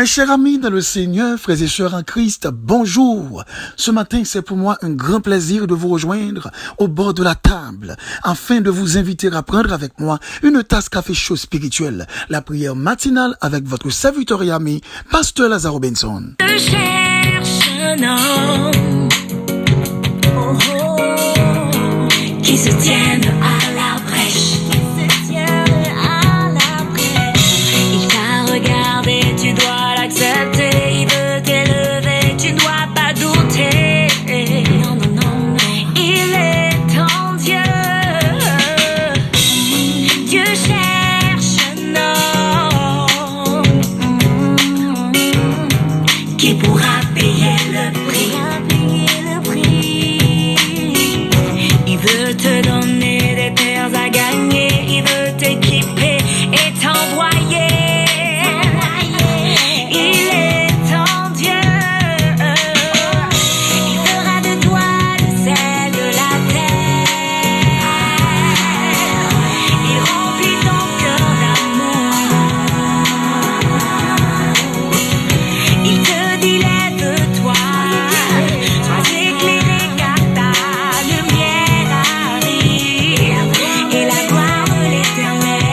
chers amis dans le Seigneur, frères et sœurs en Christ, bonjour. Ce matin, c'est pour moi un grand plaisir de vous rejoindre au bord de la table, afin de vous inviter à prendre avec moi une tasse café chaud spirituel, la prière matinale avec votre serviteur et ami, Pasteur Lazare Benson. Je cherche un homme qui se tienne à la brèche. Il t'a regardé, tu dois l'accepter. Il veut t'élever, tu ne dois pas douter. Non, non, non, non. Il est ton Dieu. Dieu cherche un homme qui pourra payer le prix. Il veut te donner des terres à gagner. Il veut t'équiper et t'envoyer. Il est ton Dieu. Il fera de toi le sel de la terre. Il remplit ton cœur d'amour. Il te dit lève-toi, sois éclairé car ta lumière arrive. Et la gloire de l'Éternel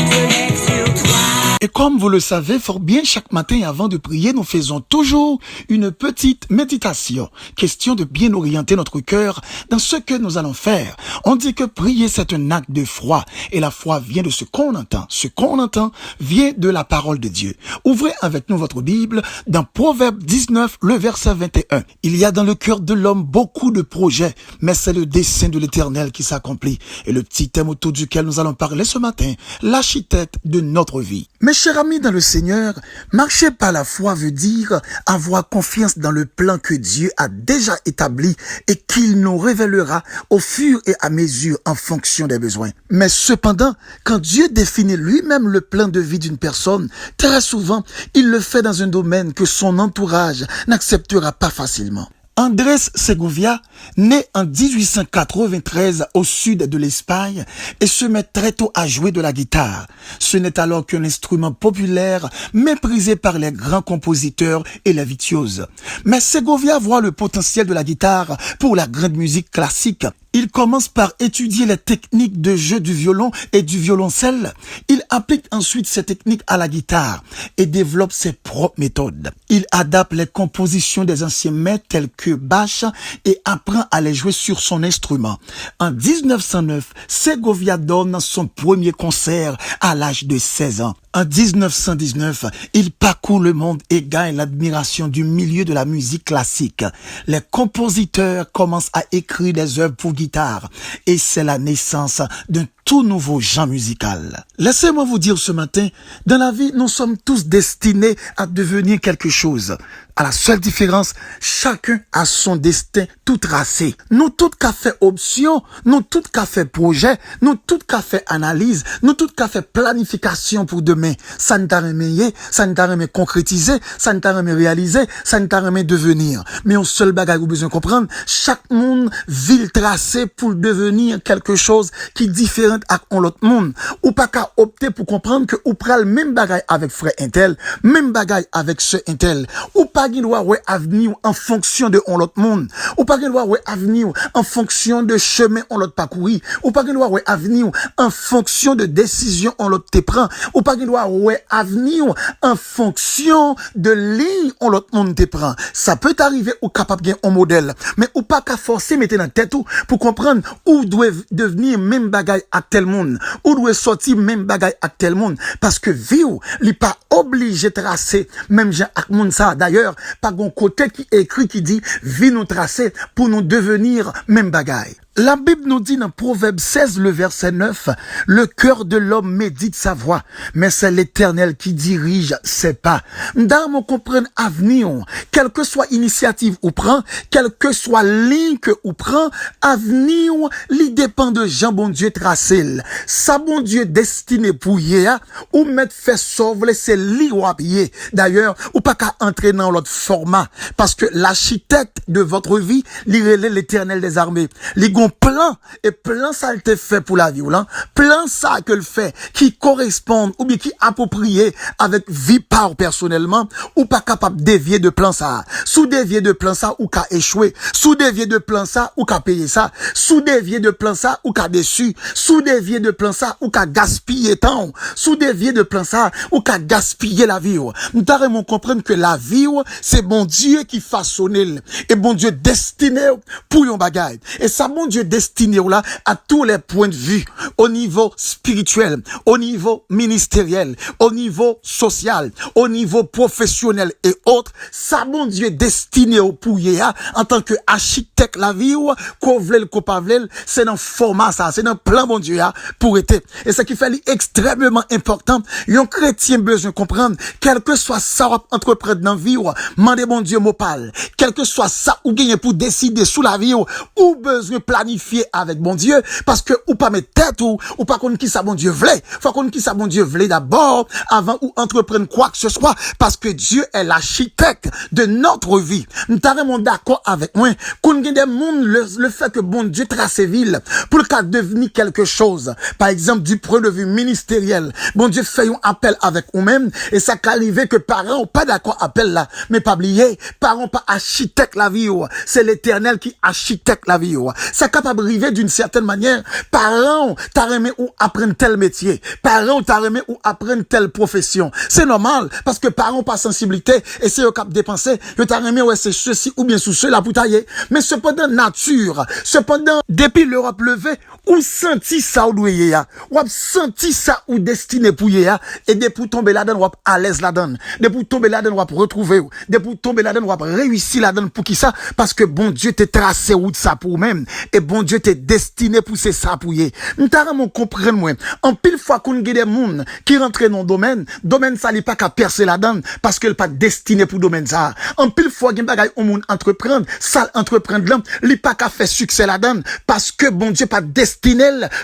se lève sur toi. Et comme vous le savez fort bien, chaque matin avant de prier, nous faisons toujours une petite méditation. Question de bien orienter notre cœur dans ce que nous allons faire. On dit que prier, c'est un acte de foi. Et la foi vient de ce qu'on entend. Ce qu'on entend vient de la parole de Dieu. Ouvrez avec nous votre Bible dans Proverbe 19, le verset 21. Il y a dans le cœur de l'homme beaucoup de projets, mais c'est le dessein de l'Éternel qui s'accomplit. Et le petit thème autour duquel nous allons parler ce matin, l'architecte de notre vie. Mes chers amis dans le Seigneur, marcher par la foi veut dire avoir confiance dans le plan que Dieu a déjà établi et qu'il nous révélera au fur et à mesure en fonction des besoins. Mais cependant, quand Dieu définit lui-même le plan de vie d'une personne, très souvent, il le fait dans un domaine que son entourage n'acceptera pas facilement. Andrés Segovia, né en 1893 au sud de l'Espagne et se met très tôt à jouer de la guitare. Ce n'est alors qu'un instrument populaire méprisé par les grands compositeurs et les virtuoses. Mais Segovia voit le potentiel de la guitare pour la grande musique classique. Il commence par étudier les techniques de jeu du violon et du violoncelle. Il applique ensuite ces techniques à la guitare et développe ses propres méthodes. Il adapte les compositions des anciens maîtres tels que Bach et apprend à les jouer sur son instrument. En 1909, Segovia donne son premier concert à l'âge de 16 ans. En 1919, il parcourt le monde et gagne l'admiration du milieu de la musique classique. Les compositeurs commencent à écrire des œuvres pour guitare et c'est la naissance d'un tout nouveau genre musical. Laissez-moi vous dire ce matin, dans la vie, nous sommes tous destinés à devenir quelque chose. À la seule différence, chacun a son destin tout tracé. Nous tous qu'a fait option, nous tous qu'a fait projet, nous tous qu'a fait analyse, nous tous qu'a fait planification pour demain. Ça ne t'a remis, ça ne t'a remis concrétiser, ça ne t'a remis réaliser, ça ne t'a remis devenir. Mais un seul bagage vous besoin comprendre, chaque monde vit le tracé pour devenir quelque chose qui est différent à l'autre monde. Ou pas qu'à opter pour comprendre que ou pral même bagage avec frère Intel, même bagage avec ce Intel. Ou pas qu'il doit ouais avenir en fonction de l'autre monde. Ou pas qu'il doit ouais avenir en fonction de chemin on l'autre parcouru. Ou pas qu'il doit ouais avenir en fonction de décision on l'autre te prend. Ou pas qu'il doit ouais avenir en fonction de ligne on l'autre monde te prend. Ça peut arriver ou capable de un modèle, mais ou pas qu'à forcer mettre dans tête ou pour comprendre où doit devenir même bagage à tel monde, où doit sortir même bagage à tel monde, parce que vieux, il pas obligé de tracer même gens à monde ça. D'ailleurs, pas gon côté qui écrit qui dit vie nous tracer pour nous devenir même bagage. La Bible nous dit dans Proverbe 16, le verset 9, le cœur de l'homme médite sa voie, mais c'est l'Éternel qui dirige ses pas. Dans mon comprendre avenir, quelle que soit initiative ou prend, quelle que soit ligne que ou prend, avenir, li dépend de Jean bon Dieu tracé. Ça bon Dieu destiné pour hier, ou mettre fait sauver, c'est li ou appuyer. D'ailleurs, ou pas qu'à entrer dans l'autre format, parce que l'architecte de votre vie, li relève l'Éternel des armées. Li gon un plan, et plan ça elle te fait pour la vie, là. Plan ça que le fait, qui correspond, ou bien qui approprié avec vie par personnellement, ou pas capable de dévier de plan ça. Sous dévier de plan ça, ou qu'a échoué. Sous dévier de plan ça, ou qu'a payé ça. Sous dévier de plan ça, ou qu'a déçu. Sous dévier de plan ça, ou qu'a gaspillé temps. Sous dévier de plan ça, ou qu'a gaspillé la vie. Nous devons comprendre que la vie, c'est bon Dieu qui façonne, et bon Dieu destiné pour yon bagay. Et ça, bon Dieu destiné là, à tous les points de vue, au niveau spirituel, au niveau ministériel, au niveau social, au niveau professionnel et autres, ça, bon Dieu destiné pour yéa, en tant que architecte la vie, qu'on vle le pas vle, c'est dans format ça, c'est dans plan bon Dieu pour être. Et ce qui fait extrêmement important, yon chrétien besoin comprendre, quel que soit ça entreprendre dans vie, mandez bon Dieu m'opale, quel que soit ça ou gagner pour décider sous la vie, ou besoin planifier avec bon Dieu, parce que ou pas mettre tête ou pas connaître qui ça bon Dieu voulait. Faut connaître qui ça bon Dieu voulait d'abord, avant ou entreprendre quoi que ce soit, parce que Dieu est l'architecte de notre vie. Nous sommes d'accord avec moi, qu'on gagne des mondes, le fait que bon Dieu trace ville, pour le cas de devenir quelque chose. Par exemple, du point de vue ministériel, bon Dieu fait un appel avec nous-mêmes, et ça qu'arrive que parents ont pas d'accord appel là, mais pas oublier, parents pas architecte la vie, c'est l'Éternel qui architecte la vie. Ça capable arriver d'une certaine manière, parents t'as remis ou apprendre tel métier, parents t'as remis ou apprendre telle profession. C'est normal, parce que parents pas sensibilité, et c'est eux qui dépenser, yo t'as remis ouais c'est ceci ou bien sous cela pour tailler. Mais cependant nature, cependant depuis l'Europe levée, ou senti ça ou doué ya, ou senti ça ou destiné pour ya, et depuis tomber là-dedans ou à l'aise là-dedans, depuis tomber là-dedans ou retrouver, depuis tomber là-dedans ou réussir là-dedans pour qui ça, parce que bon Dieu t'est tracé ou de ça pour même, et bon Dieu t'est destiné pour c'est ça pour y. Nous t'arrêtons comprendre moi. En pile fois qu'on gagne des monde qui rentrent dans le domaine ça n'est pas qu'à percer là-dedans, parce qu'elle pas destiné pour domaine ça. En pile fois qu'il bagay au monde entreprendre, ça entreprendre là, il pas qu'à faire succès là-dedans, parce que bon Dieu pas destiné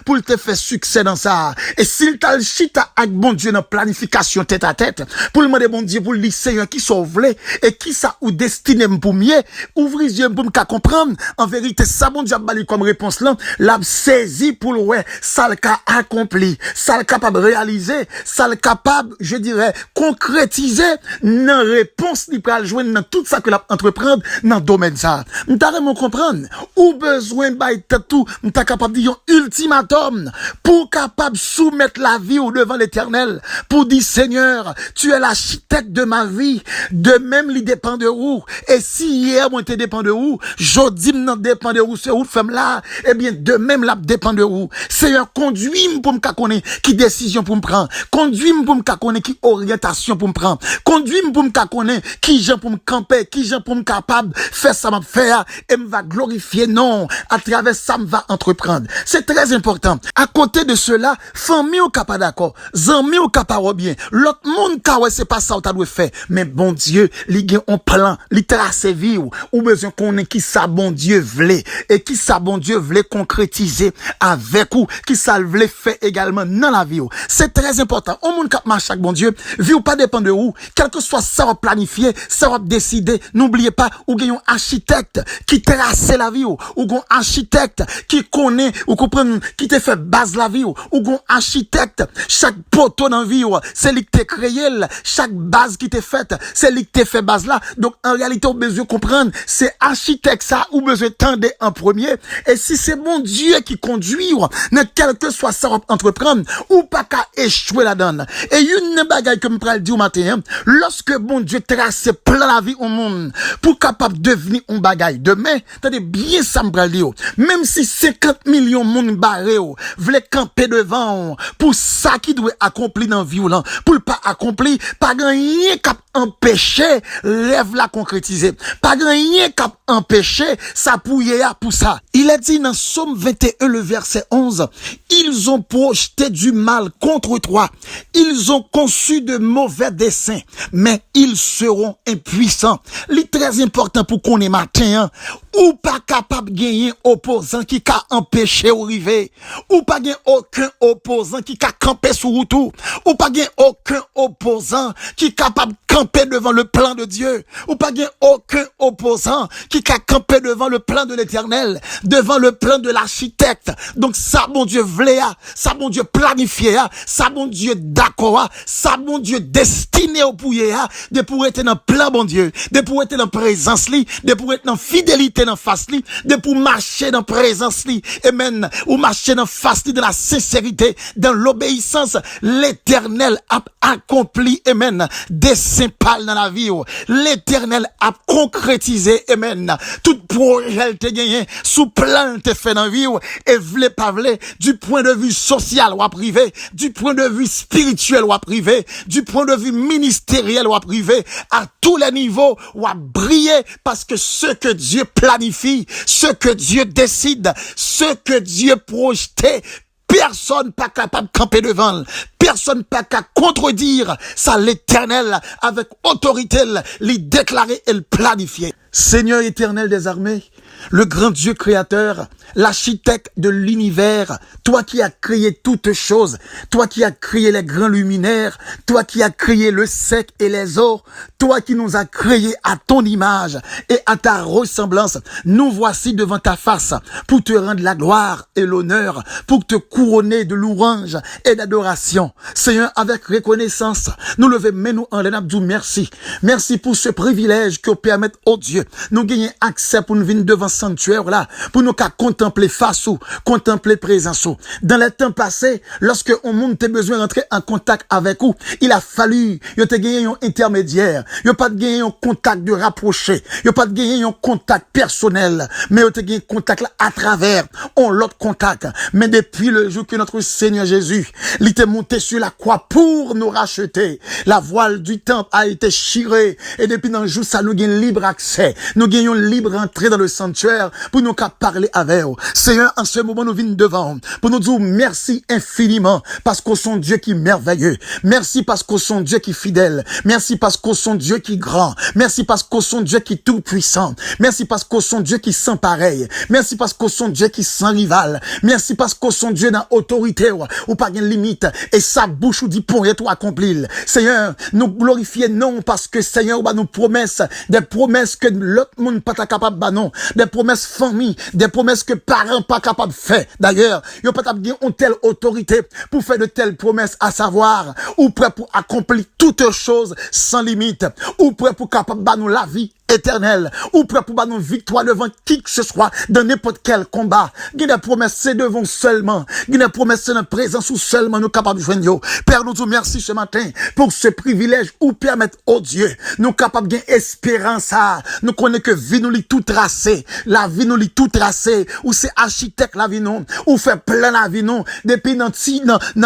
pour te faire succès dans ça. Et s'il t'a le chita avec bon Dieu dans planification tête à tête, pour le demander bon Dieu pour lui Seigneur qui sauve et qui ça ou destiné pour mieux, ouvrir les yeux pour me comprendre, en vérité ça bon Dieu a bali comme réponse là, l'a saisi pour le ouais, ça le cas accompli, ça le capable réaliser, ça le capable, je dirais, concrétiser dans réponse li pral joindre dans tout ça que l'a entreprendre dans domaine ça. M'ta vraiment comprendre ou besoin bay tout, m'ta capable dire ultimatum pour capable soumettre la vie au devant l'Éternel, pour dire Seigneur, tu es l'architecte de ma vie, de même il dépend de où, et si hier moi te dépend de où, jodi m'en dépend de où, c'est où femme là, eh bien de même là dépend de où. Seigneur, conduis-moi pour me connaître qui décision pour me prendre, conduis-moi pour me connaître qui orientation pour me prendre, conduis-moi pour me connaître qui gens pour me camper, qui gens pour me capable faire ça m'a faire et me va glorifier non, à travers ça me va entreprendre. C'est très important. À côté de cela, famille ou capable d'accord, amis ou capable bien, l'autre monde ka ouais c'est pas ça ou t'as dû faire, mais bon Dieu, li gen un plan, li trace vie ou besoin connaître qui ça bon Dieu voulait et qui ça bon Dieu voulait concrétiser avec ou qui ça voulait faire également dans la vie. C'est très important. Au monde cap marche avec bon Dieu, vie ou pas dépend de où, quel que soit ça va planifier, ça va décider, n'oubliez pas ou gen un architecte qui trace la vie ou un architecte qui connaît ou comprend qui te fait base la vie ou un architecte, chaque poteau dans vie c'est lui qui t'a créé, chaque base qui t'est faite, c'est lui qui t'a fait base là. Donc en réalité on besoin comprendre, c'est architecte ça ou besoin tendre en premier, et si c'est bon Dieu qui conduit dans quel que soit ça entreprendre ou pas qu'à échouer là-dedans. Et une bagaille que me pral dire au matin, lorsque bon Dieu trace plein la vie au monde pour capable devenir un bagaille demain, attendez bien ça me pral dire, même si 50 millions monde barré voulait camper devant pour ça qui doit accomplir dans vie là, pour le pas accomplir, pas rien cap empêcher rêve la concrétiser, pas rien cap empêcher ça pour ça. Il est dit dans Somme 21 le verset 11, ils ont projeté du mal contre toi, ils ont conçu de mauvais desseins, mais ils seront impuissants. C'est très important pour qu'on ait matin, ou pas capable de gagner opposant qui a empêché ou arriver, ou pas gagner aucun opposant qui a campé sur route, ou pas gagner aucun opposant qui est capable de camper devant le plan de Dieu, ou pas gagner aucun opposant qui a campé devant le plan de l'Éternel. devant le plan de l'architecte. Donc ça, mon Dieu, vlé, ça, mon Dieu, planifié, ça, mon Dieu, d'accord, ça, mon Dieu, destiné au pouillé, de pour être dans plan, mon Dieu, de pour être dans présence li, de pour être dans fidélité dans face li, de pour marcher dans présence li, amen, ou marcher dans face li, dans la sincérité, dans l'obéissance, l'Éternel a accompli, amen, des symboles dans la vie, l'Éternel a concrétisé, amen, tout projet te gagné, sous plan te fait dans la vie, et vle pas vle, du point de vue social ou privé, du point de vue spirituel ou privé, du point de vue ministériel ou privé, à tous les niveaux, ou à briller, parce que ce que Dieu planifie, ce que Dieu décide, ce que Dieu projette, personne pas capable de camper devant, personne pas capable de contredire ça. L'Éternel, avec autorité, les déclarer et le planifier. Seigneur éternel des armées, le grand Dieu créateur, l'architecte de l'univers, toi qui as créé toutes choses, toi qui as créé les grands luminaires, toi qui as créé le sec et les eaux, toi qui nous as créés à ton image et à ta ressemblance, nous voici devant ta face pour te rendre la gloire et l'honneur, pour te couronner de louange et d'adoration. Seigneur, avec reconnaissance, nous levons nous en l'enabdou, merci. Merci pour ce privilège que permet, oh Dieu, nous gagner accès pour nous venir devant sanctuaire là, pour nous contempler face ou, contempler présence ou. Dans les temps passés, lorsque on monde a besoin d'entrer en contact avec vous, il a fallu, yo te gagner un intermédiaire, yo pas de gagner un contact de rapproché, yo pas de gagner un contact personnel, mais yo te gagner contact là à travers l'autre contact. Mais depuis le jour que notre Seigneur Jésus, il était monté sur la croix pour nous racheter, la voile du temple a été chirée, et depuis dans le jour ça nous gagne libre accès. Nous gagnons libre entrée dans le sanctuaire pour nous parler avec vous. Seigneur, en ce moment, nous venons devant pour nous dire merci infiniment parce qu'on son Dieu qui est merveilleux. Merci parce qu'on son Dieu qui est fidèle. Merci parce qu'on son Dieu qui est grand. Merci parce qu'on son Dieu qui est tout puissant. Merci parce qu'on son Dieu qui est sans pareil. Merci parce qu'on son Dieu qui est sans rival. Merci parce qu'on son Dieu dans autorité ou pas de limite et sa bouche ou dit pour et tout accomplir. Seigneur, nous glorifions non parce que Seigneur nous promesses des promesses que l'autre monde pas capable bah non, des promesses famille, des promesses que parents pas capable faire. D'ailleurs, yo pas capable une telle autorité pour faire de telles promesses, à savoir ou prêt pour accomplir toutes choses sans limite, ou prêt pour capable bah nous la vie éternel, ou prêt pour nous victoire devant qui que ce soit dans n'importe quel combat. Il y a des promesses c'est devant seulement, il y a des promesses c'est dans présence ou seulement nous capables de joindre. Père, nous te merci ce matin pour ce privilège ou permettre au Dieu nous capables de espérance. Nous connaissons que vie nous lit tout tracé, la vie nous lit tout tracé, ou c'est architecte la vie nous, ou fait plein la vie nous, depuis dans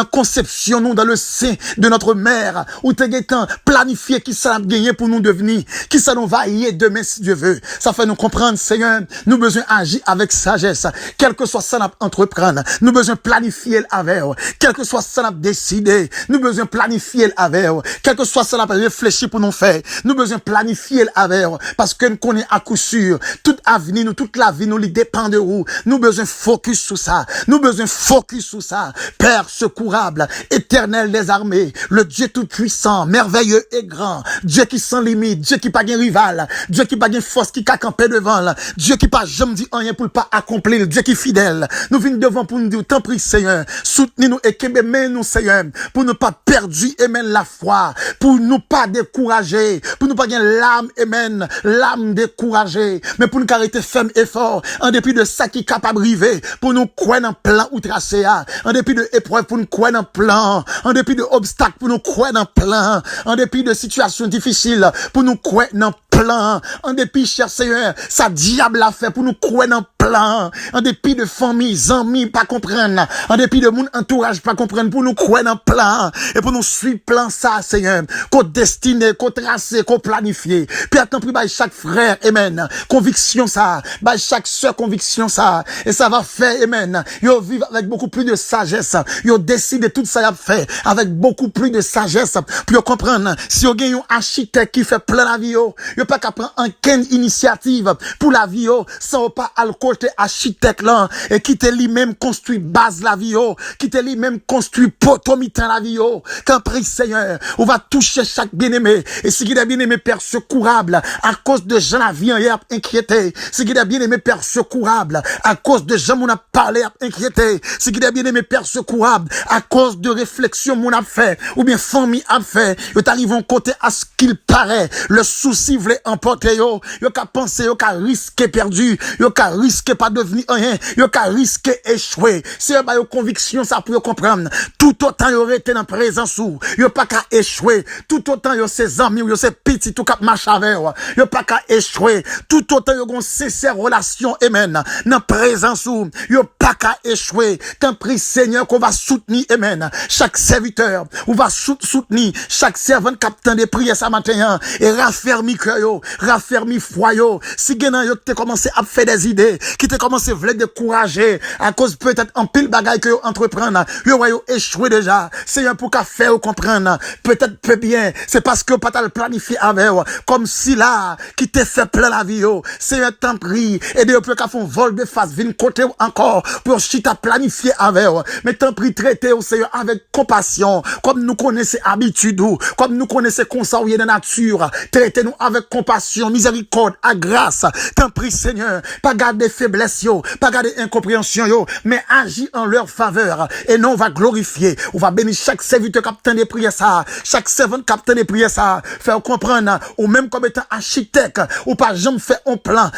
conception nous dans le sein de notre mère, ou t'es temps planifié qui ça a gagné pour nous devenir, qui ça nous va y demain si Dieu veut. Ça fait nous comprendre, Seigneur, nous besoin agir avec sagesse, quel que soit ça entreprendre, nous besoin planifier avec, quel que soit ça décider, nous besoin planifier avec, quel que soit ça réfléchir pour nous faire, nous besoin planifier avec, parce que nous connaissons à coup sûr, toute avenir, nous, toute la vie, nous, lui dépend de vous. Nous besoin focus sur ça. Nous besoin focus sur ça. Père secourable, éternel des armées, le Dieu tout puissant, merveilleux et grand, Dieu qui sans limite, Dieu qui pas de rival, Dieu qui pas de force qui a campé devant, Dieu qui pas jamais dit rien pour pas accomplir, Dieu qui est fidèle. Nous venons devant pour nous dire, tant pis Seigneur, soutenez-nous et qu'aimez-nous Seigneur, pour ne pas perdre, amen, la foi, pour nous pas décourager, pour nous pas gagner l'âme, amen, l'âme découragée, mais pour nous arrêter ferme et fort, en dépit de ça qui est capable de arriver, pour nous croire dans plan ou tracé, en dépit de épreuves, pour nous croire dans plan, en dépit de obstacles, pour nous croire dans plan, en dépit de situations difficiles, pour nous croire dans plan, en dépit, cher Seigneur, ça diable a fait pour nous croire dans plan, en dépit de famille, amis, pas comprendre, en dépit de mon entourage, pas comprendre, pour nous croire dans plan, et pour nous suivre plan ça, Seigneur, qu'on destiné, qu'on tracé, qu'on planifié. Puis attends, puis by chaque frère, amen, conviction ça, by chaque soeur, conviction ça, et ça va faire, amen, yo vivre avec beaucoup plus de sagesse, yo décide tout ça y a fait, avec beaucoup plus de sagesse, pour comprendre, si yo gagne un architecte qui fait plein la vie, yo pas qu'à prendre aucune initiative pour la vie, sans pas alcool côté architecte là, et qui te lui-même construit base la vie, qui te lui-même construit potomitan la vie, qu'en prie Seigneur, on va toucher chaque bien-aimé, et si qu'il a bien-aimé Père secourable, à cause de gens la vie en hier inquiété, si qu'il a bien-aimé Père secourable, à cause de gens mon a parlé inquiété, si qu'il a bien-aimé Père secourable, à cause de réflexion mon a fait, ou bien famille a fait, yo t'arrivons côté à ce qu'il paraît, le souci voulait emporter yo qu'a pensé, yo qu'a risqué perdu, yo qu'a risqué pas devenir rien, yo qu'a risqué échouer. C'est ba yo conviction ça pour comprendre. Tout autant yo été dans présence ou, yo pas qu'à échouer. Tout autant yo ses amis ou yo ses petits tout cap marche avec yo pas qu'à échouer. Tout autant yo gon sincère relation amen dans présence ou, yo pas qu'à échouer. Qu'un prix Seigneur qu'on va soutenir amen. Chaque serviteur, on va soutenir chaque servant capitaine des prières ce matin et raffermi cœur yo, raffermi foi yo. Si genan yo te commencé à faire des idées, qui te commencé à décourager à cause peut-être en pile bagaille que yo entreprendre, yo va yo échouer déjà. C'est un pour qu'a faire ou comprendre. Peut-être peu bien, c'est parce que pas t'as planifié avec comme si là qui te fait plein la vie yo. C'est un temps pris et de peu qu'a font vol de face vinn côté encore pour chita planifier avec mais temps pris traiter au Seigneur avec compassion comme nous connaissons habitude ou comme nous connaissons consacrer de nature, traitez-nous avec compassion, miséricorde, à grâce. Tant prie Seigneur, pas garder faiblesse yo, pas garder incompréhension yo, mais agis en leur faveur et non on va glorifier, on va bénir chaque serviteur capitaine des prières ça, chaque servant capitaine des prières ça, faire comprendre ou même comme étant architecte, ou pas jamais faire un plan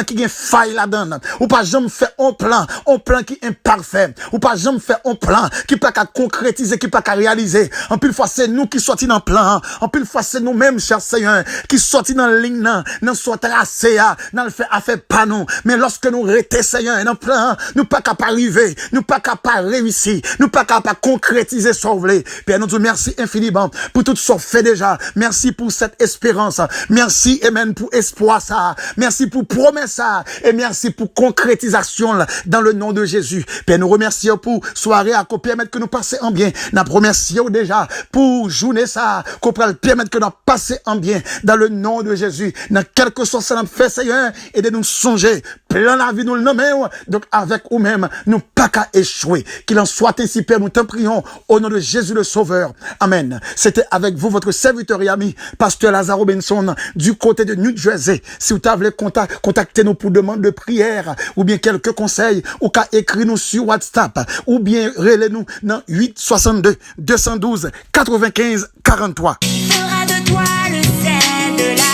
qui a faille là-dedans, ou pas jamais faire un plan qui est imparfait, ou pas jamais faire un plan qui pas qu'à concrétiser, qui pas qu'à réaliser. En pile fois c'est nous qui sortis dans le plan, en pile fois c'est nous-mêmes cher Seigneur qui sortis dans la ligne dans soit tracé dans le fait à faire pas nous, mais lorsque nous rété Seigneur dans le plan, nous pas capable arriver, nous pas capable réussir, nous pas capable concrétiser sauver. Père nous te merci infiniment pour tout ce qu'on fait déjà. Merci pour cette espérance. Merci amen pour espoir ça. Merci pour promesse ça et merci pour concrétisation là, dans le nom de Jésus. Père nous remercions pour soirée à permettre que nous passions en bien. Nous remercions déjà pour journée ça qu'on permettre que nous passions en bien dans le nom de Jésus. Dans quelque chose ça nous fait Seigneur et de nous songer plein la vie nous le nommer donc avec ou même nous pas qu'à échouer. Qu'il en soit ainsi Père nous t'en prions au nom de Jésus le Sauveur. Amen. C'était avec vous votre serviteur et ami pasteur Lazare Robinson du côté de New Jersey. Si vous voulez contacter nous pour demande de prière ou bien quelques conseils ou qu'à écrire nous sur WhatsApp ou bien relais-nous dans 862 212 95 43. Fera de toi le sel de la